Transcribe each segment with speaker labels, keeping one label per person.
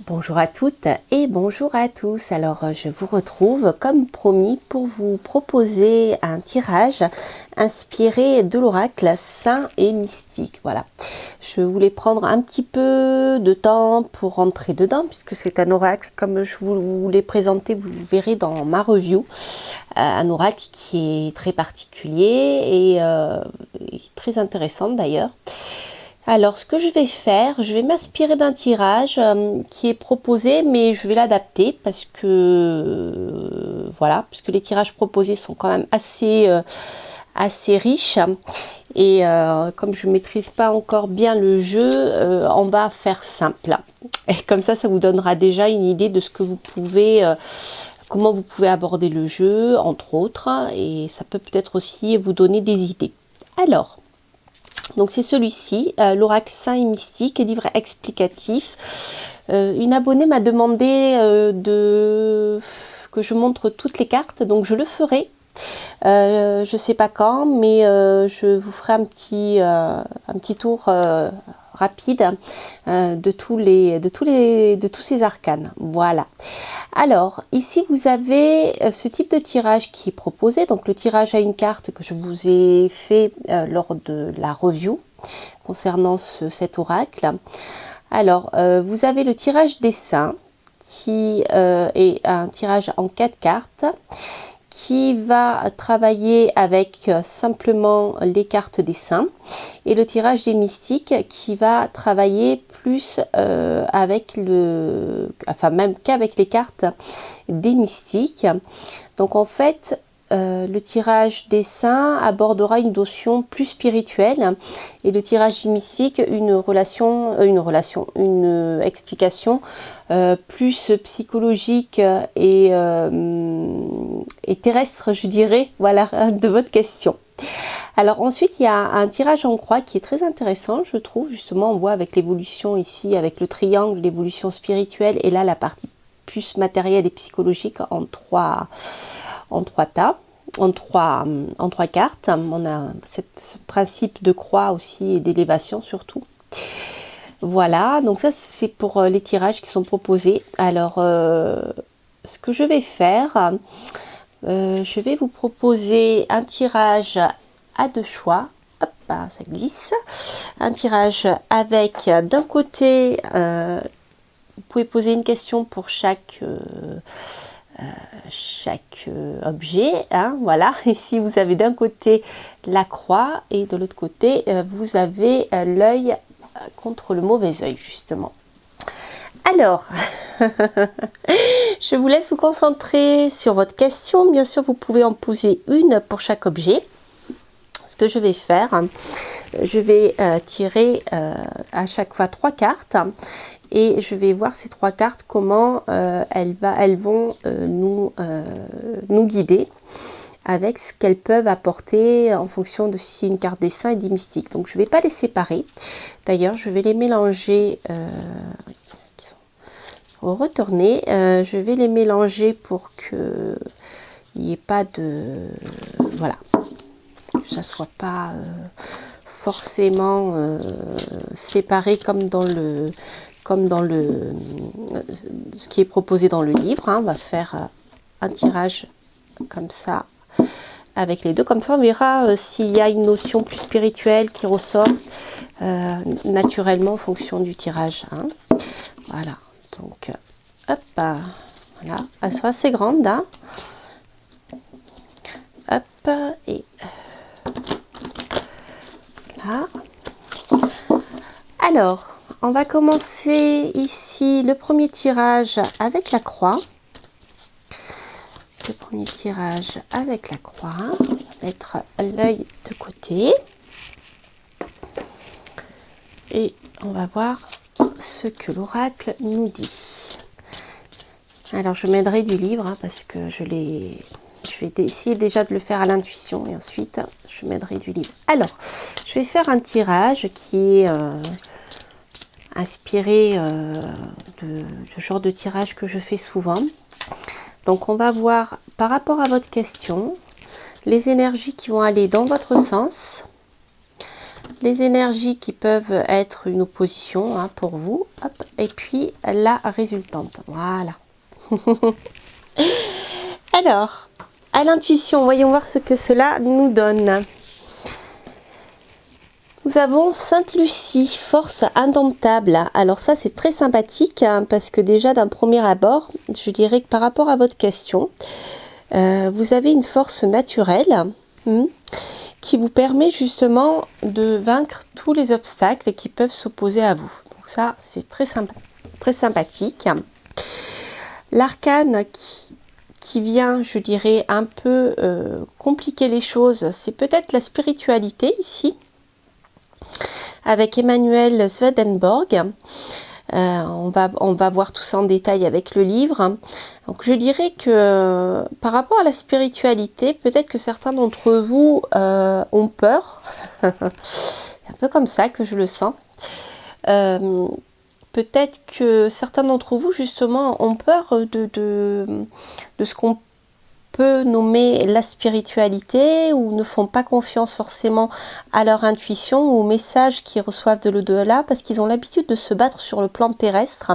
Speaker 1: Bonjour à toutes et bonjour à tous. Alors je vous retrouve comme promis pour vous proposer un tirage inspiré de l'oracle saint et mystique. Voilà, je voulais prendre un petit peu de temps pour rentrer dedans puisque c'est un oracle comme je vous l'ai présenté, vous le verrez dans ma review. Un oracle qui est très particulier et très intéressant d'ailleurs. Alors, ce que je vais faire, je vais m'inspirer d'un tirage qui est proposé, mais je vais l'adapter parce que, voilà, puisque les tirages proposés sont quand même assez riches. Et comme je ne maîtrise pas encore bien le jeu, on va faire simple. Et comme ça vous donnera déjà une idée de ce que vous pouvez... comment vous pouvez aborder le jeu, entre autres. Et ça peut peut-être aussi vous donner des idées. Alors... donc c'est celui-ci, l'oracle saint et mystique, livre explicatif. Une abonnée m'a demandé que je montre toutes les cartes, donc je le ferai. Je ne sais pas quand, mais je vous ferai un petit tour rapide de tous ces arcanes. Voilà. Alors, ici, vous avez ce type de tirage qui est proposé. Donc, le tirage à une carte que je vous ai fait lors de la review concernant cet oracle. Alors, vous avez le tirage des saints qui est un tirage en 4 cartes qui va travailler avec simplement les cartes des saints, et le tirage des mystiques qui va travailler plus avec même qu'avec les cartes des mystiques. Donc en fait, le tirage des saints abordera une notion plus spirituelle et le tirage du mystique une explication plus psychologique et terrestre, je dirais, voilà, de votre question. Alors ensuite, il y a un tirage en croix qui est très intéressant, je trouve. Justement, on voit avec l'évolution ici, avec le triangle, l'évolution spirituelle, et là la partie plus matérielle et psychologique en trois cartes. On a ce principe de croix aussi et d'élévation surtout. Voilà, donc ça c'est pour les tirages qui sont proposés. Alors, ce que je vais faire, je vais vous proposer un tirage à deux choix. Hop, ça glisse. Un tirage avec d'un côté, vous pouvez poser une question pour chaque objet, hein, voilà. Ici vous avez d'un côté la croix et de l'autre côté vous avez l'œil contre le mauvais œil, justement. Alors je vous laisse vous concentrer sur votre question. Bien sûr, vous pouvez en poser une pour chaque objet. Ce que je vais faire, je vais tirer à chaque fois 3 cartes et je vais voir ces 3 cartes comment elles vont nous guider avec ce qu'elles peuvent apporter en fonction de si c'est une carte des saints et des mystiques. Donc je ne vais pas les séparer. D'ailleurs, je vais les mélanger, retourner. Je vais les mélanger pour que il n'y ait pas de... voilà. Que ça soit pas forcément séparé comme dans ce qui est proposé dans le livre, hein. On va faire un tirage comme ça avec les deux, comme ça on verra s'il y a une notion plus spirituelle qui ressort naturellement en fonction du tirage, hein. Voilà, donc hop, voilà, elles sont assez grandes, hein. Hop, et là. Alors, on va commencer ici le premier tirage avec la croix. Le premier tirage avec la croix. On va mettre l'œil de côté. Et on va voir ce que l'oracle nous dit. Alors, je m'aiderai du livre, hein, parce que je vais essayer déjà de le faire à l'intuition et ensuite je m'aiderai du livre. Alors, je vais faire un tirage qui est inspiré de genre de tirage que je fais souvent. Donc on va voir par rapport à votre question les énergies qui vont aller dans votre sens les énergies qui peuvent être une opposition hein, pour vous, hop, et puis la résultante. Voilà. Alors, à l'intuition, voyons voir ce que cela nous donne. Nous avons Sainte Lucie, force indomptable. Alors ça, c'est très sympathique, hein, parce que déjà d'un premier abord, je dirais que par rapport à votre question, vous avez une force naturelle qui vous permet justement de vaincre tous les obstacles qui peuvent s'opposer à vous. Donc ça, c'est très sympathique. L'arcane qui vient, je dirais, un peu compliquer les choses, c'est peut-être la spiritualité ici, avec Emmanuel Swedenborg. On va voir tout ça en détail avec le livre. Donc je dirais que par rapport à la spiritualité, peut-être que certains d'entre vous ont peur. C'est un peu comme ça que je le sens. Peut-être que certains d'entre vous justement ont peur de ce qu'on peut nommer la spiritualité, ou ne font pas confiance forcément à leur intuition ou aux messages qu'ils reçoivent de l'au-delà, parce qu'ils ont l'habitude de se battre sur le plan terrestre,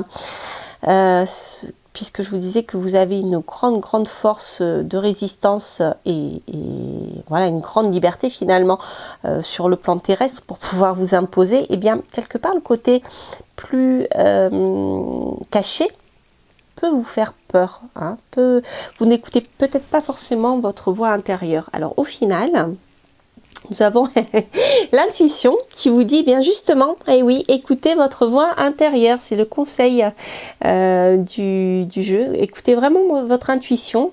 Speaker 1: puisque je vous disais que vous avez une grande force de résistance et voilà, une grande liberté finalement sur le plan terrestre pour pouvoir vous imposer. Et bien quelque part le côté plus caché peut vous faire peur, hein, vous n'écoutez peut-être pas forcément votre voix intérieure. Alors au final, nous avons l'intuition qui vous dit bien justement, eh oui, écoutez votre voix intérieure, c'est le conseil du jeu. Écoutez vraiment votre intuition,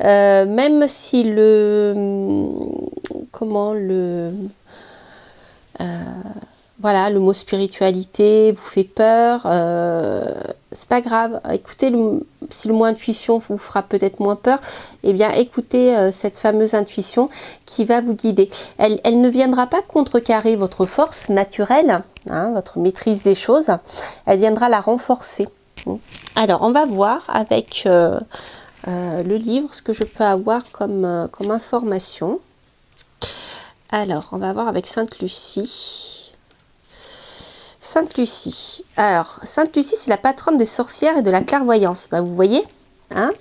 Speaker 1: même si voilà, le mot spiritualité vous fait peur, c'est pas grave. Écoutez, si le mot intuition vous fera peut-être moins peur, eh bien écoutez cette fameuse intuition qui va vous guider. Elle ne viendra pas contrecarrer votre force naturelle, hein, votre maîtrise des choses, elle viendra la renforcer. Alors on va voir avec le livre ce que je peux avoir comme information. Alors on va voir avec Sainte Lucie. Sainte Lucie. Alors, Sainte Lucie, c'est la patronne des sorcières et de la clairvoyance. Bah, vous voyez, hein?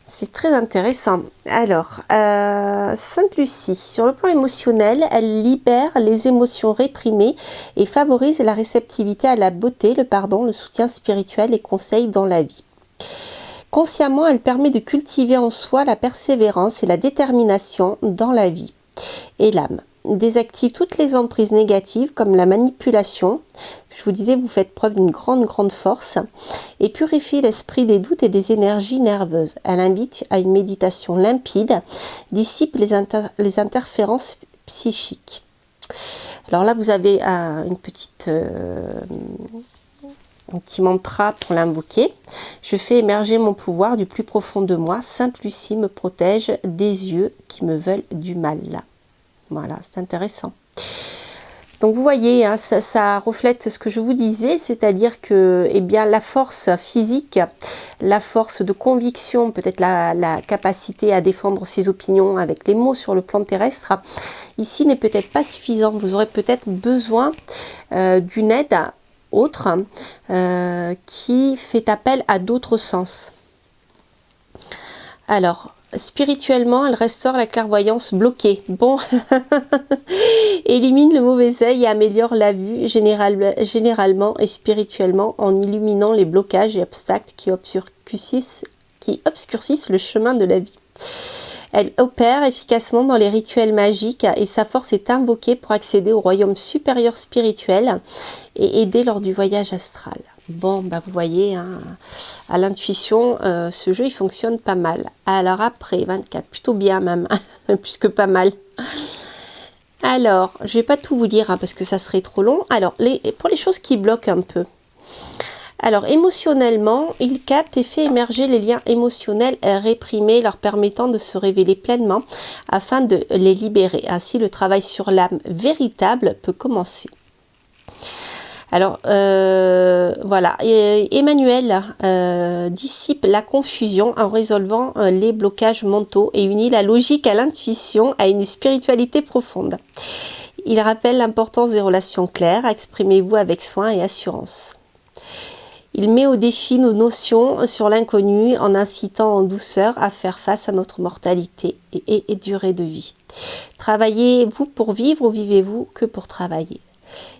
Speaker 1: C'est très intéressant. Alors, Sainte Lucie, sur le plan émotionnel, elle libère les émotions réprimées et favorise la réceptivité à la beauté, le pardon, le soutien spirituel et conseils dans la vie. Consciemment, elle permet de cultiver en soi la persévérance et la détermination dans la vie et l'âme. Désactive toutes les emprises négatives comme la manipulation. Je vous disais, vous faites preuve d'une grande force et purifie l'esprit des doutes et des énergies nerveuses. Elle invite à une méditation limpide, dissipe les interférences psychiques. Alors là, vous avez un petit mantra pour l'invoquer. Je fais émerger mon pouvoir du plus profond de moi. Sainte Lucie me protège des yeux qui me veulent du mal. Voilà, c'est intéressant. Donc vous voyez, hein, ça reflète ce que je vous disais, c'est-à-dire que eh bien, la force physique, la force de conviction, peut-être la capacité à défendre ses opinions avec les mots sur le plan terrestre, ici n'est peut-être pas suffisant. Vous aurez peut-être besoin d'une aide autre qui fait appel à d'autres sens. Alors, spirituellement, elle restaure la clairvoyance bloquée. Bon, élimine le mauvais œil et améliore la vue généralement et spirituellement en illuminant les blocages et obstacles qui obscurcissent le chemin de la vie. Elle opère efficacement dans les rituels magiques et sa force est invoquée pour accéder au royaume supérieur spirituel et aider lors du voyage astral. Bon, bah vous voyez, hein, à l'intuition, ce jeu il fonctionne pas mal. Alors après, 24, plutôt bien même, plus que pas mal. Alors, je vais pas tout vous dire hein, parce que ça serait trop long. Alors, pour les choses qui bloquent un peu. Alors, émotionnellement, il capte et fait émerger les liens émotionnels réprimés, leur permettant de se révéler pleinement afin de les libérer. Ainsi, le travail sur l'âme véritable peut commencer. Alors, voilà, et Emmanuel dissipe la confusion en résolvant les blocages mentaux et unit la logique à l'intuition, à une spiritualité profonde. Il rappelle l'importance des relations claires, exprimez-vous avec soin et assurance. Il met au défi nos notions sur l'inconnu en incitant en douceur à faire face à notre mortalité et durée de vie. Travaillez-vous pour vivre ou vivez-vous que pour travailler?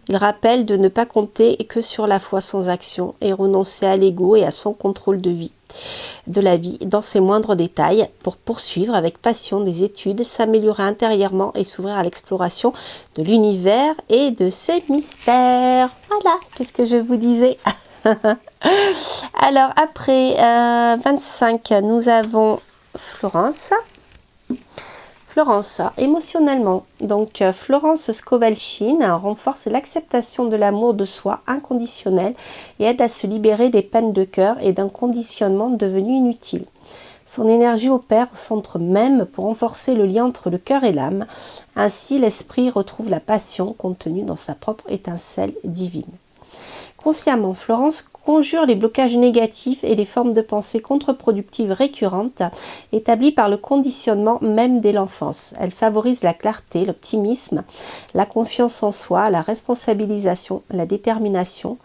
Speaker 1: Il rappelle de ne pas compter que sur la foi sans action et renoncer à l'ego et à son contrôle de la vie dans ses moindres détails pour poursuivre avec passion des études, s'améliorer intérieurement et s'ouvrir à l'exploration de l'univers et de ses mystères. Voilà, qu'est-ce que je vous disais? Alors après 25, nous avons Florence. Florence, émotionnellement. Donc Florence Scovalcine renforce l'acceptation de l'amour de soi inconditionnel et aide à se libérer des peines de cœur et d'un conditionnement devenu inutile. Son énergie opère au centre même pour renforcer le lien entre le cœur et l'âme. Ainsi, l'esprit retrouve la passion contenue dans sa propre étincelle divine. Consciemment, Florence conjure les blocages négatifs et les formes de pensée contre-productives récurrentes établies par le conditionnement même dès l'enfance. Elle favorise la clarté, l'optimisme, la confiance en soi, la responsabilisation, la détermination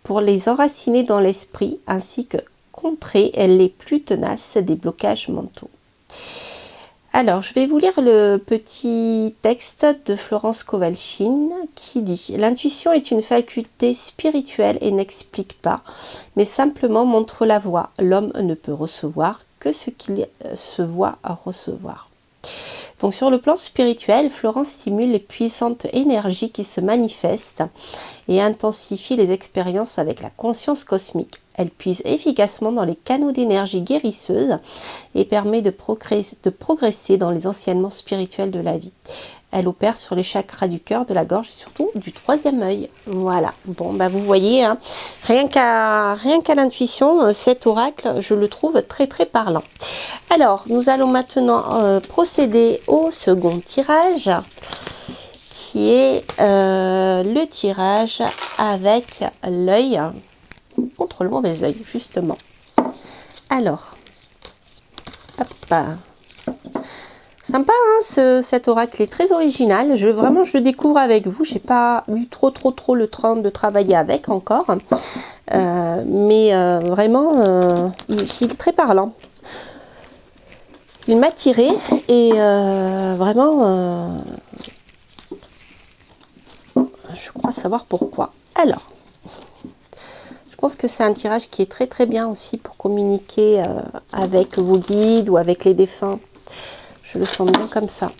Speaker 1: pour les enraciner dans l'esprit ainsi que contrer les plus tenaces des blocages mentaux. Alors, je vais vous lire le petit texte de Florence Kowalchin qui dit « L'intuition est une faculté spirituelle et n'explique pas, mais simplement montre la voie. L'homme ne peut recevoir que ce qu'il se voit à recevoir. » Donc sur le plan spirituel, Florence stimule les puissantes énergies qui se manifestent et intensifie les expériences avec la conscience cosmique. Elle puise efficacement dans les canaux d'énergie guérisseuse et permet de progresser dans les enseignements spirituels de la vie. Elle opère sur les chakras du cœur, de la gorge et surtout du troisième œil. Voilà. Bon, bah vous voyez, hein, rien qu'à l'intuition, cet oracle, je le trouve très très parlant. Alors, nous allons maintenant procéder au second tirage, qui est le tirage avec l'œil contre le mauvais œil, justement. Alors, hop. Sympa, hein, cet oracle est très original. Vraiment, je le découvre avec vous. J'ai pas eu trop le temps de travailler avec encore. Mais vraiment, il est très parlant. Il m'a tiré et vraiment, je crois savoir pourquoi. Alors, je pense que c'est un tirage qui est très très bien aussi pour communiquer avec vos guides ou avec les défunts. Je le sens bien comme ça.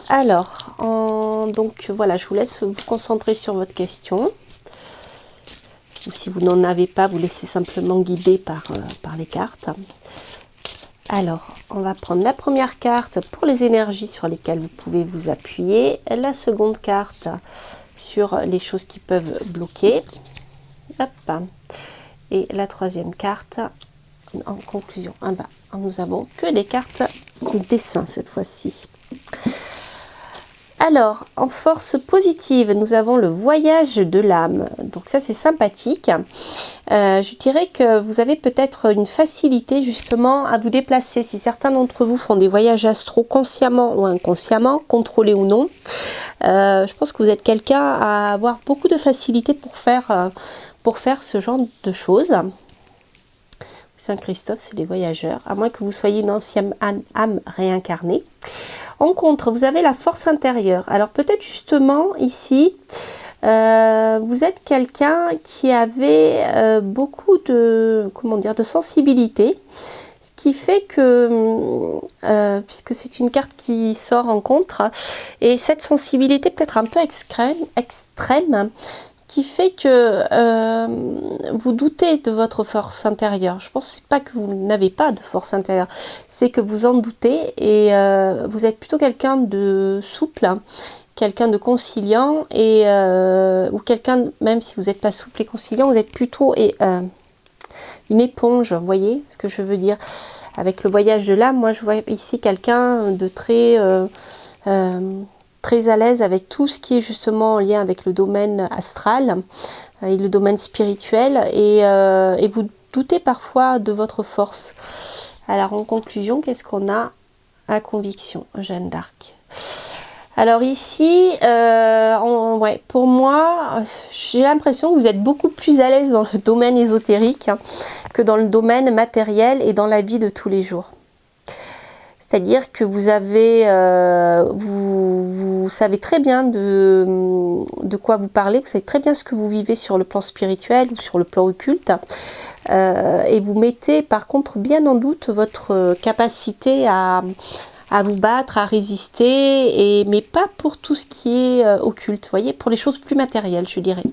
Speaker 1: Alors, donc voilà, je vous laisse vous concentrer sur votre question. Ou si vous n'en avez pas, vous laissez simplement guider par les cartes. Alors, on va prendre la première carte pour les énergies sur lesquelles vous pouvez vous appuyer. La seconde carte sur les choses qui peuvent bloquer. Hop. Et la troisième carte en conclusion. Ah bah, nous avons que des cartes dessin cette fois-ci. Alors, en force positive, nous avons le voyage de l'âme. Donc ça, c'est sympathique. Je dirais que vous avez peut-être une facilité justement à vous déplacer. Si certains d'entre vous font des voyages astro consciemment ou inconsciemment, contrôlés ou non, je pense que vous êtes quelqu'un à avoir beaucoup de facilité pour faire ce genre de choses. Saint-Christophe, c'est les voyageurs, à moins que vous soyez une ancienne âme réincarnée. En contre, vous avez la force intérieure. Alors peut-être justement ici, vous êtes quelqu'un qui avait beaucoup de, de sensibilité, ce qui fait que, puisque c'est une carte qui sort en contre, et cette sensibilité peut-être un peu extrême, qui fait que vous doutez de votre force intérieure. Je pense pas que vous n'avez pas de force intérieure, c'est que vous en doutez et vous êtes plutôt quelqu'un de souple, hein, quelqu'un de conciliant et ou quelqu'un, même si vous n'êtes pas souple et conciliant, vous êtes plutôt une éponge, vous voyez ce que je veux dire. Avec le voyage de l'âme, moi je vois ici quelqu'un de très très à l'aise avec tout ce qui est justement en lien avec le domaine astral et le domaine spirituel, et vous doutez parfois de votre force. Alors en conclusion, qu'est-ce qu'on a à conviction, Jeanne d'Arc? Alors ici, ouais, pour moi, j'ai l'impression que vous êtes beaucoup plus à l'aise dans le domaine ésotérique que dans le domaine matériel et dans la vie de tous les jours. C'est-à-dire que vous avez, vous savez très bien de quoi vous parlez, vous savez très bien ce que vous vivez sur le plan spirituel ou sur le plan occulte, et vous mettez par contre bien en doute votre capacité à vous battre, à résister, mais pas pour tout ce qui est occulte, vous voyez, pour les choses plus matérielles, je dirais.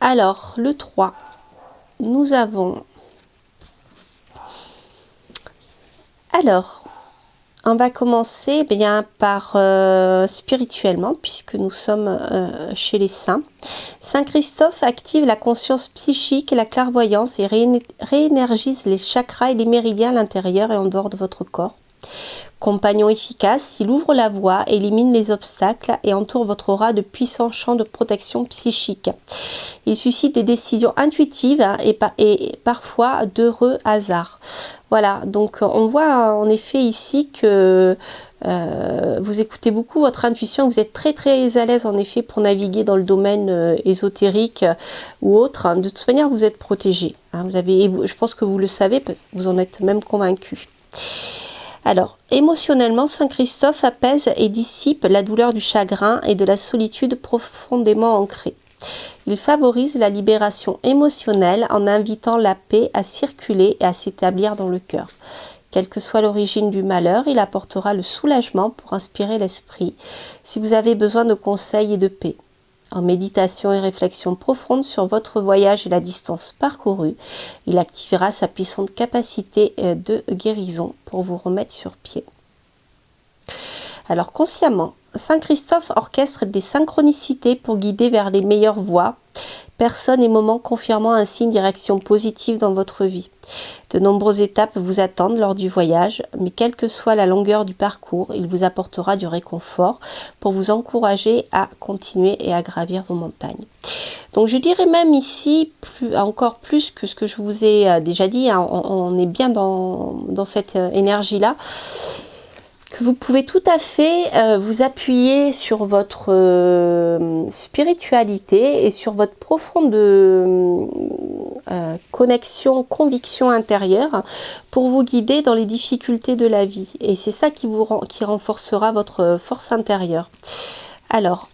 Speaker 1: Alors, le 3, nous avons... Alors, on va commencer bien par spirituellement, puisque nous sommes chez les saints. Saint Christophe active la conscience psychique et la clairvoyance et réénergise les chakras et les méridiens à l'intérieur et en dehors de votre corps. Compagnon efficace, il ouvre la voie, élimine les obstacles et entoure votre aura de puissants champs de protection psychique. Il suscite des décisions intuitives et parfois d'heureux hasards. Voilà, donc on voit en effet ici que vous écoutez beaucoup votre intuition, vous êtes très très à l'aise en effet pour naviguer dans le domaine ésotérique ou autre. De toute manière, vous êtes protégé. Hein, je pense que vous le savez, vous en êtes même convaincu. Alors, émotionnellement, Saint Christophe apaise et dissipe la douleur du chagrin et de la solitude profondément ancrée. Il favorise la libération émotionnelle en invitant la paix à circuler et à s'établir dans le cœur. Quelle que soit l'origine du malheur, il apportera le soulagement pour inspirer l'esprit si vous avez besoin de conseils et de paix. En méditation et réflexion profonde sur votre voyage et la distance parcourue, il activera sa puissante capacité de guérison pour vous remettre sur pied. Alors consciemment, Saint Christophe orchestre des synchronicités pour guider vers les meilleures voies, personnes et moments confirmant ainsi une direction positive dans votre vie. De nombreuses étapes vous attendent lors du voyage, mais quelle que soit la longueur du parcours, il vous apportera du réconfort pour vous encourager à continuer et à gravir vos montagnes. Donc je dirais même ici, encore plus que ce que je vous ai déjà dit, hein, on est bien dans cette énergie-là, que vous pouvez tout à fait vous appuyer sur votre spiritualité et sur votre profonde connexion, conviction intérieure pour vous guider dans les difficultés de la vie. Et c'est ça qui renforcera votre force intérieure. Alors,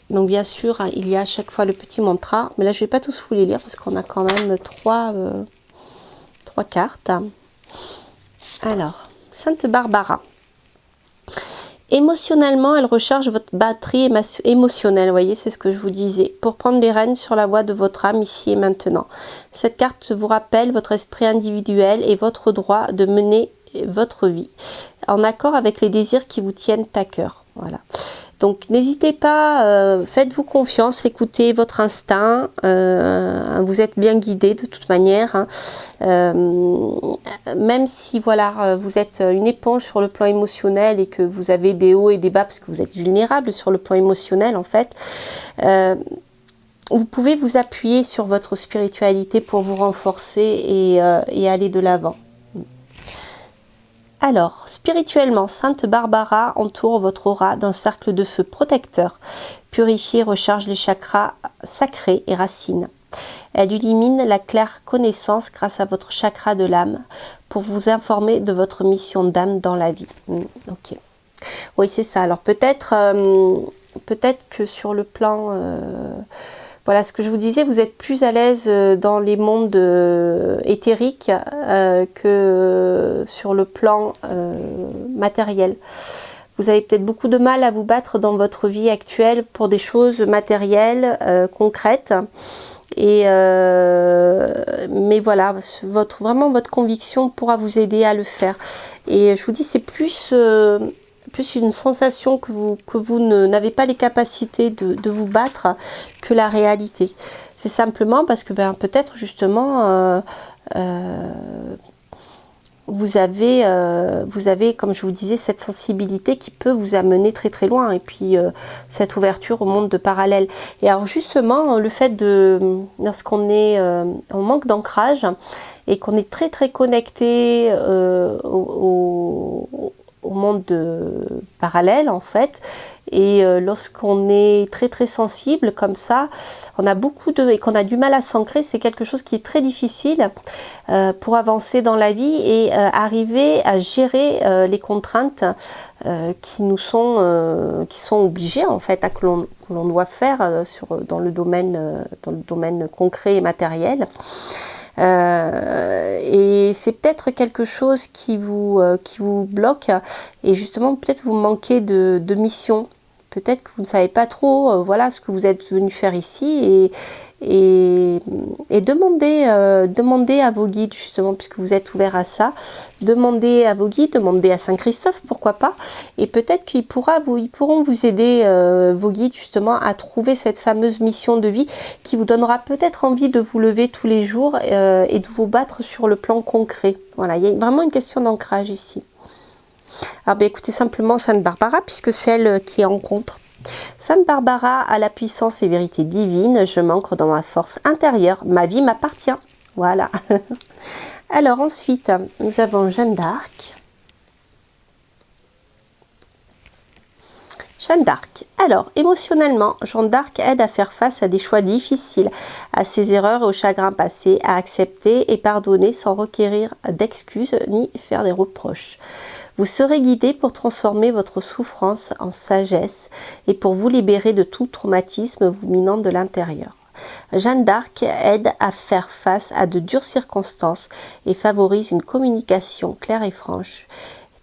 Speaker 1: donc bien sûr, hein, il y a à chaque fois le petit mantra, mais là je ne vais pas tous vous les lire parce qu'on a quand même trois cartes. Alors, Sainte Barbara. Émotionnellement, elle recharge votre batterie émotionnelle, vous voyez, c'est ce que je vous disais, pour prendre les rênes sur la voie de votre âme ici et maintenant. Cette carte vous rappelle votre esprit individuel et votre droit de mener votre vie, en accord avec les désirs qui vous tiennent à cœur. Voilà. Donc n'hésitez pas, faites-vous confiance, écoutez votre instinct, vous êtes bien guidé de toute manière, hein. Même si voilà, vous êtes une éponge sur le plan émotionnel et que vous avez des hauts et des bas parce que vous êtes vulnérable sur le plan émotionnel en fait, vous pouvez vous appuyer sur votre spiritualité pour vous renforcer et aller de l'avant. Alors, spirituellement, Sainte Barbara entoure votre aura d'un cercle de feu protecteur, purifie et recharge les chakras sacrés et racines. Elle illumine la claire connaissance grâce à votre chakra de l'âme pour vous informer de votre mission d'âme dans la vie. Ok. Oui, c'est ça. Alors peut-être que sur le plan... voilà ce que je vous disais, vous êtes plus à l'aise dans les mondes éthériques que sur le plan matériel. Vous avez peut-être beaucoup de mal à vous battre dans votre vie actuelle pour des choses matérielles, concrètes. Mais voilà, vraiment votre conviction pourra vous aider à le faire. Et je vous dis, c'est plus une sensation que vous n'avez pas les capacités de vous battre que la réalité. C'est simplement parce que peut-être justement vous avez, comme je vous disais, cette sensibilité qui peut vous amener très très loin. Et puis, cette ouverture au monde de parallèle. Et alors, justement, le fait de, lorsqu'on est en manque d'ancrage et qu'on est très très connecté au monde parallèle, en fait, et lorsqu'on est très très sensible comme ça, on a et qu'on a du mal à s'ancrer, c'est quelque chose qui est très difficile pour avancer dans la vie et arriver à gérer les contraintes qui sont obligées, en fait, que l'on doit faire dans le domaine concret et matériel. Et c'est peut-être quelque chose qui vous bloque, et justement peut-être vous manquez de mission. Peut-être que vous ne savez pas trop voilà, ce que vous êtes venu faire ici, et demandez à vos guides, justement, puisque vous êtes ouvert à ça. Demandez à vos guides, demandez à Saint-Christophe, pourquoi pas, et peut-être qu'ils pourront vous aider, vos guides, justement, à trouver cette fameuse mission de vie qui vous donnera peut-être envie de vous lever tous les jours et de vous battre sur le plan concret. Voilà, il y a vraiment une question d'ancrage ici. Alors, bien, écoutez simplement Sainte Barbara, puisque c'est elle qui est en contre. Sainte Barbara a la puissance et vérité divine, je m'ancre dans ma force intérieure, ma vie m'appartient. Voilà. Alors ensuite, nous avons Jeanne d'Arc. Jeanne d'Arc. Alors, émotionnellement, Jeanne d'Arc aide à faire face à des choix difficiles, à ses erreurs et aux chagrins passés, à accepter et pardonner sans requérir d'excuses ni faire des reproches. Vous serez guidé pour transformer votre souffrance en sagesse et pour vous libérer de tout traumatisme vous minant de l'intérieur. Jeanne d'Arc aide à faire face à de dures circonstances et favorise une communication claire et franche.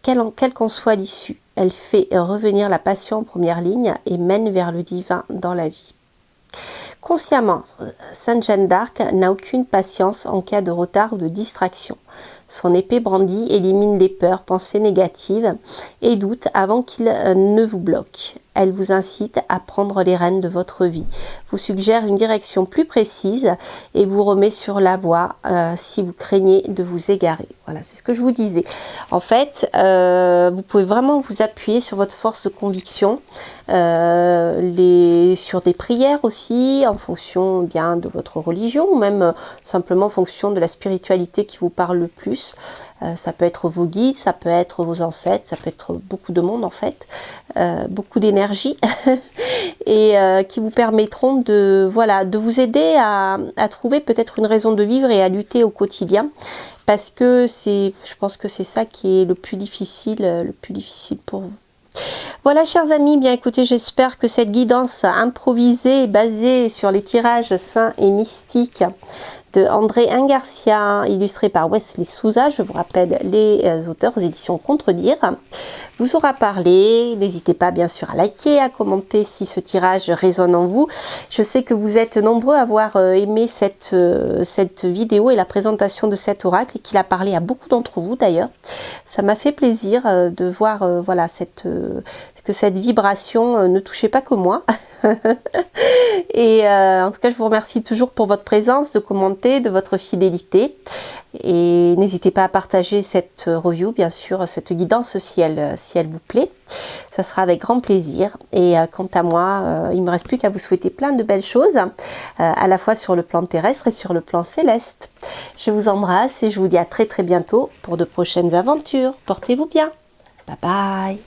Speaker 1: Quelle qu'en soit l'issue, elle fait revenir la passion en première ligne et mène vers le divin dans la vie. Consciemment, Sainte Jeanne d'Arc n'a aucune patience en cas de retard ou de distraction. Son épée brandie élimine les peurs, pensées négatives et doutes avant qu'ils ne vous bloquent. Elle vous incite à prendre les rênes de votre vie, vous suggère une direction plus précise et vous remet sur la voie si vous craignez de vous égarer. Voilà, c'est ce que je vous disais. En fait, vous pouvez vraiment vous appuyer sur votre force de conviction, sur des prières aussi, en fonction bien de votre religion, ou même simplement en fonction de la spiritualité qui vous parle le plus. Ça peut être vos guides, ça peut être vos ancêtres, ça peut être beaucoup de monde en fait, beaucoup d'énergie et qui vous permettront de vous aider à trouver peut-être une raison de vivre et à lutter au quotidien, parce que je pense que c'est ça qui est le plus difficile pour vous. Voilà, chers amis, bien écoutez, j'espère que cette guidance improvisée, basée sur les tirages saints et mystiques de André Ingarcia, illustré par Wesley Souza, je vous rappelle les auteurs aux éditions Contredire, vous aura parlé. N'hésitez pas bien sûr à liker, à commenter si ce tirage résonne en vous. Je sais que vous êtes nombreux à avoir aimé cette vidéo et la présentation de cet oracle, et qu'il a parlé à beaucoup d'entre vous d'ailleurs. Ça m'a fait plaisir de voir que cette vibration ne touchait pas que moi. Et en tout cas, je vous remercie toujours pour votre présence, de commenter, de votre fidélité. Et n'hésitez pas à partager cette review, bien sûr, cette guidance si elle vous plaît. Ça sera avec grand plaisir. Et quant à moi, il ne me reste plus qu'à vous souhaiter plein de belles choses, à la fois sur le plan terrestre et sur le plan céleste. Je vous embrasse et je vous dis à très très bientôt pour de prochaines aventures. Portez-vous bien. Bye bye.